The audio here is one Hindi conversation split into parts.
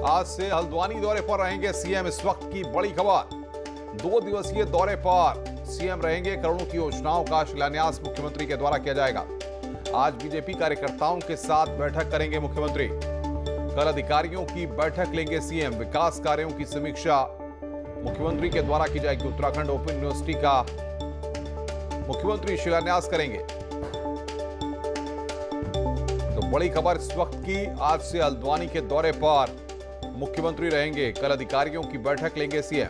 आज से हल्द्वानी दौरे पर रहेंगे सीएम। इस वक्त की बड़ी खबर, 2 दिवसीय दौरे पर सीएम रहेंगे। करोड़ों की योजनाओं का शिलान्यास मुख्यमंत्री के द्वारा किया जाएगा। आज बीजेपी कार्यकर्ताओं के साथ बैठक करेंगे मुख्यमंत्री। कल अधिकारियों की बैठक लेंगे सीएम। विकास कार्यों की समीक्षा मुख्यमंत्री के द्वारा की जाएगी। उत्तराखंड ओपन यूनिवर्सिटी का मुख्यमंत्री शिलान्यास करेंगे। तो बड़ी खबर इस वक्त की, आज से हल्द्वानी के दौरे पर मुख्यमंत्री रहेंगे। कल अधिकारियों की बैठक लेंगे सीएम।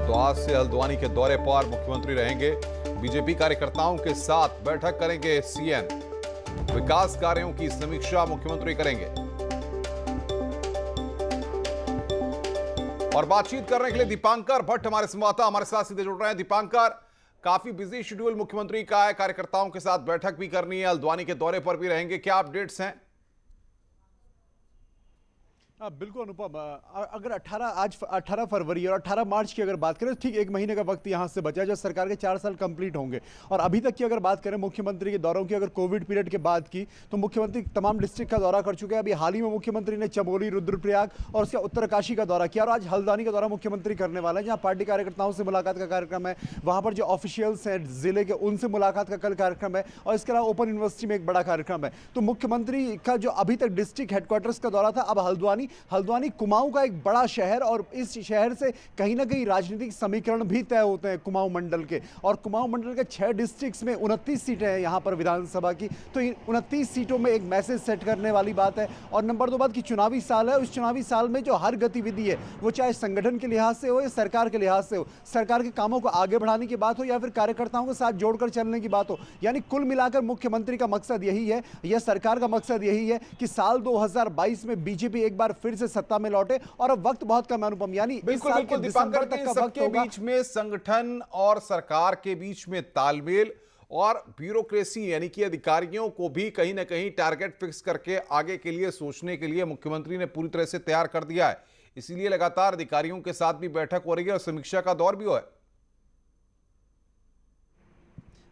तो आज से हल्द्वानी के दौरे पर मुख्यमंत्री रहेंगे। बीजेपी कार्यकर्ताओं के साथ बैठक करेंगे सीएम। विकास कार्यों की समीक्षा मुख्यमंत्री करेंगे। और बातचीत करने के लिए दीपांकर भट्ट हमारे संवाददाता हमारे साथ सीधे जुड़ रहे हैं। दीपांकर, काफी बिजी शेड्यूल मुख्यमंत्री का है, कार्यकर्ताओं के साथ बैठक भी करनी है, हल्द्वानी के दौरे पर भी रहेंगे, क्या अपडेट्स हैं? बिल्कुल अनुपम, अगर 18 फरवरी और 18 मार्च की अगर बात करें तो ठीक 1 महीने का वक्त यहां से बचा है, जब सरकार के 4 साल कंप्लीट होंगे। और अभी तक की अगर बात करें मुख्यमंत्री के दौरों की, अगर कोविड पीरियड के बाद की, तो मुख्यमंत्री तमाम डिस्ट्रिक्ट का दौरा कर चुके हैं। अभी हाल ही में मुख्यमंत्री ने चमोली, रुद्रप्रयाग और उसके उत्तरकाशी का दौरा किया और आज हल्द्वानी का दौरा मुख्यमंत्री करने वाला है, जहाँ पार्टी कार्यकर्ताओं से मुलाकात का कार्यक्रम है। वहां पर जो ऑफिशियल्स हैं जिले के, उनसे मुलाकात का कल कार्यक्रम है और इसके अलावा ओपन यूनिवर्सिटी में एक बड़ा कार्यक्रम है। तो मुख्यमंत्री का जो अभी तक डिस्ट्रिक्ट हेडक्वार्टर्स का दौरा था, अब हल्द्वानी कुमाऊं का एक बड़ा शहर, और इस शहर से कहीं ना कहीं राजनीतिक समीकरण भी तय होते हैं कुमाऊं मंडल के। और कुमाऊं मंडल के 6 डिस्ट्रिक्ट्स में 29 सीटें हैं यहां पर विधानसभा की। तो इन 29 सीटों में एक मैसेज सेट करने वाली बात है। और नंबर 2 बात की चुनावी साल है, उस चुनावी साल में जो हर गतिविधि है, वो चाहे संगठन के लिहाज से हो या सरकार के लिहाज से हो, सरकार के कामों को आगे बढ़ाने की बात हो या फिर कार्यकर्ताओं के साथ जोड़कर चलने की बात हो, यानी कुल मिलाकर मुख्यमंत्री का मकसद यही है, यह सरकार का मकसद यही है कि साल 2022 में बीजेपी एक बार फिर से सत्ता में लौटे। और अब वक्त बहुत कम है अनुपम, यानी बिल्कुल बिल्कुल दीपांकर, तक का सबके बीच में संगठन और सरकार के बीच में तालमेल और ब्यूरोक्रेसी यानी कि अधिकारियों को भी कहीं ना कहीं टारगेट फिक्स करके आगे के लिए सोचने के लिए मुख्यमंत्री ने पूरी तरह से तैयार कर दिया है। इसीलिए लगातार अधिकारियों के साथ भी बैठक हो रही है और समीक्षा का दौर भी हो है।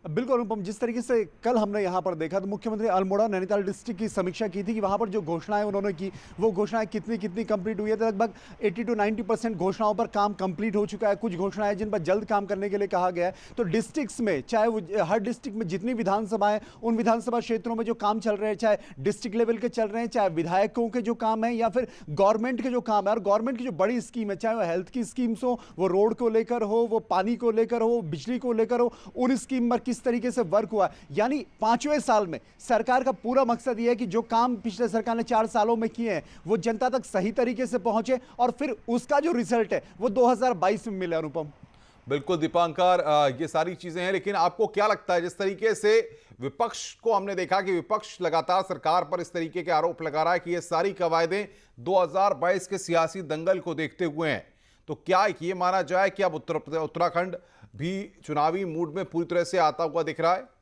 बिल्कुल अनुपम, जिस तरीके से कल हमने यहां पर देखा तो मुख्यमंत्री अल्मोड़ा नैनीताल डिस्ट्रिक्ट की समीक्षा की थी कि वहां पर जो घोषणाएं उन्होंने की, वो घोषणाएं कितनी कंप्लीट हुई है। तो लगभग 80 to 90% घोषणाओं पर काम कंप्लीट हो चुका है। कुछ घोषणाएं जिन पर जल्द काम करने के लिए कहा गया है। तो डिस्ट्रिक्ट्स में, चाहे वो हर डिस्ट्रिक्ट में जितनी विधानसभाएं, उन विधानसभा क्षेत्रों में जो काम चल रहे हैं, चाहे डिस्ट्रिक्ट लेवल के चल रहे हैं, चाहे विधायकों के जो काम है या फिर गवर्नमेंट के जो काम है, और गवर्नमेंट की जो बड़ी स्कीम है, चाहे वो हेल्थ की स्कीम्स हो, वो रोड को लेकर हो, वो पानी को लेकर हो, बिजली को लेकर हो, उन स्कीम पर किस तरीके से वर्क हुआ। यानी 5वें साल में सरकार का पूरा मकसद यह है कि जो काम पिछले सरकार ने 4 सालों में किए हैं, वो जनता तक सही तरीके से पहुंचे और फिर उसका जो रिजल्ट है वो 2022 में मिले। अनुपम, बिल्कुल दीपांकर, ये सारी चीजें हैं, लेकिन आपको क्या लगता है, जिस तरीके से विपक्ष को हमने देखा कि विपक्ष लगातार सरकार पर इस तरीके के आरोप लगा रहा है कि ये सारी कवायदें 2022 के सियासी दंगल को देखते हुए हैं, तो क्या ये माना जाए कि अब उत्तराखंड भी चुनावी मूड में पूरी तरह से आता हुआ दिख रहा है?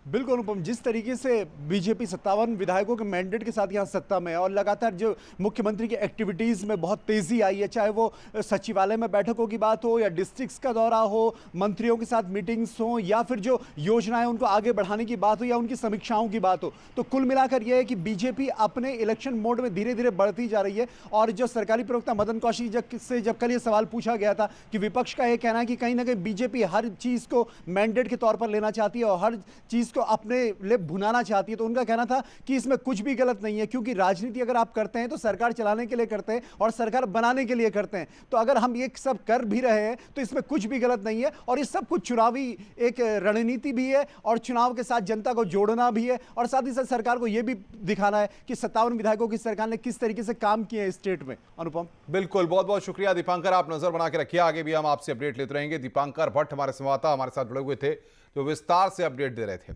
बिल्कुल अनुपम, जिस तरीके से बीजेपी 57 विधायकों के मैंडेट के साथ यहां सत्ता में है और लगातार जो मुख्यमंत्री की एक्टिविटीज में बहुत तेजी आई है, चाहे वो सचिवालय में बैठकों की बात हो या डिस्ट्रिक्ट्स का दौरा हो, मंत्रियों के साथ मीटिंग्स हो या फिर जो योजनाएं उनको आगे बढ़ाने की बात हो या उनकी समीक्षाओं की बात हो, तो कुल मिलाकर यह है कि बीजेपी अपने इलेक्शन मोड में धीरे धीरे बढ़ती जा रही है। और जो सरकारी प्रवक्ता मदन कौशिक से जब कल ये सवाल पूछा गया था कि विपक्ष का यह कहना है कि कहीं ना कहीं बीजेपी हर चीज को मैंडेट के तौर पर लेना चाहती है और हर चीज को अपने लिए भुनाना चाहती है, तो उनका कहना था कि इसमें कुछ भी गलत नहीं है, क्योंकि राजनीति अगर आप करते हैं तो सरकार चलाने के लिए करते हैं और सरकार बनाने के लिए करते हैं। तो अगर हम ये सब कर भी रहे हैं तो इसमें कुछ भी गलत नहीं है और ये सब कुछ चुनावी एक रणनीति भी है और चुनाव के साथ जनता को जोड़ना भी है और साथ ही साथ सरकार को यह भी दिखाना है कि 57 विधायकों की सरकार ने किस तरीके से काम किए हैं स्टेट में। अनुपम, बिल्कुल, बहुत बहुत शुक्रिया दीपांकर, आप नजर बना के रखिए, आगे भी हम आपसे अपडेट लेते रहेंगे। दीपांकर भट्ट हमारे संवाददाता हमारे साथ जुड़े हुए थे जो विस्तार से अपडेट दे रहे थे।